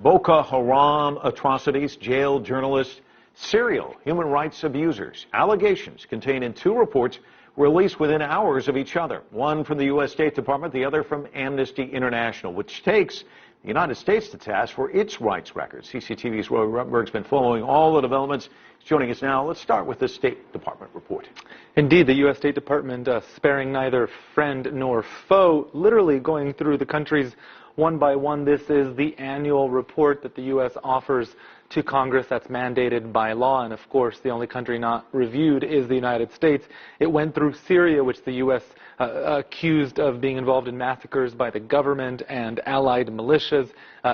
Boko Haram atrocities, jailed journalists, serial human rights abusers. Allegations contained in two reports released within hours of each other. One from the U.S. State Department, the other from Amnesty International, which takes the United States to task for its rights records. CCTV's Roy Ruttenberg's been following all the developments. He's joining us now. Let's start with the State Department report. Indeed, the U.S. State Department sparing neither friend nor foe, literally going through the countries one by one. This is the annual report that the U.S. offers to Congress that's mandated by law, and of course the only country not reviewed is the United States. It went through Syria, which the U.S. Accused of being involved in massacres by the government and allied militias,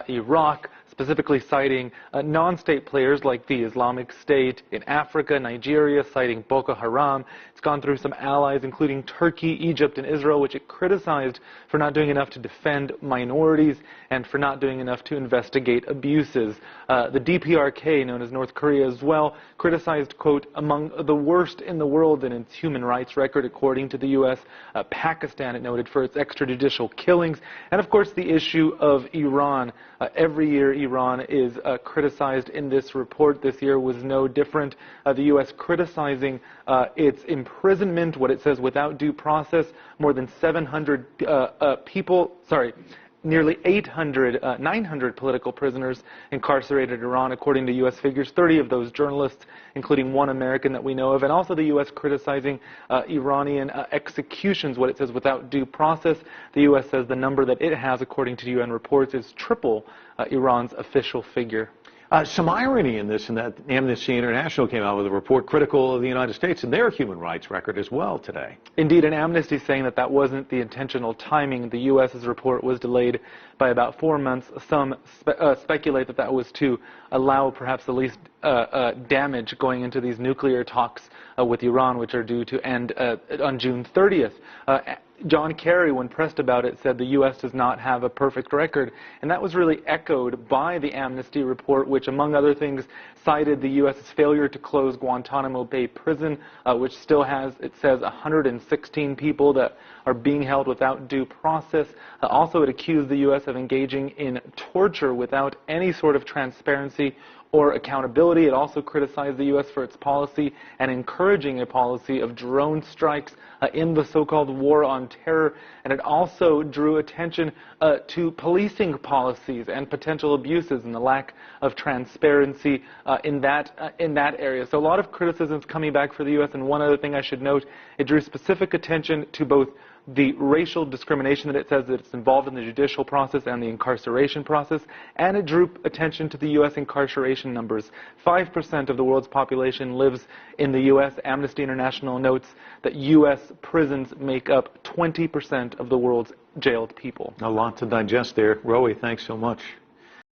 Iraq, specifically citing non-state players like the Islamic State in Africa, Nigeria, citing Boko Haram. It's gone through some allies, including Turkey, Egypt, and Israel, which it criticized for not doing enough to defend minorities and for not doing enough to investigate abuses. The DPRK, known as North Korea as well, criticized, quote, among the worst in the world in its human rights record, according to the U.S. Pakistan, it noted, for its extrajudicial killings. And, of course, the issue of Iran. Every year, Iran is criticized in this report. This year was no different. The U.S. criticizing its imprisonment, what it says, without due process. More than 700 nearly 900 political prisoners incarcerated in Iran, according to U.S. figures. 30 of those journalists, including one American that we know of. And also the U.S. criticizing Iranian executions, what it says, without due process. The U.S. says the number that it has, according to UN reports, is triple Iran's official figure. Some irony in this, and that Amnesty International came out with a report critical of the United States and their human rights record as well today. Indeed, and Amnesty saying that that wasn't the intentional timing. The U.S.'s report was delayed by about 4 months. Some speculate that that was to allow perhaps the least damage going into these nuclear talks with Iran, which are due to end on June 30th. John Kerry, when pressed about it, said the U.S. does not have a perfect record, and that was really echoed by the Amnesty report, which, among other things, cited the U.S.'s failure to close Guantanamo Bay Prison, which still has, it says, 116 people that are being held without due process. Also, it accused the U.S. of engaging in torture without any sort of transparency or accountability. It also criticized the U.S. for its policy and encouraging a policy of drone strikes in the so-called war on terror. And it also drew attention to policing policies and potential abuses and the lack of transparency in that area. So a lot of criticisms coming back for the U.S. And one other thing I should note, it drew specific attention to both the racial discrimination that it says that it's involved in the judicial process and the incarceration process, and it drew attention to the U.S. incarceration numbers. 5% of the world's population lives in the U.S. Amnesty International notes that U.S. prisons make up 20% of the world's jailed people. A lot to digest there. Rowie, thanks so much.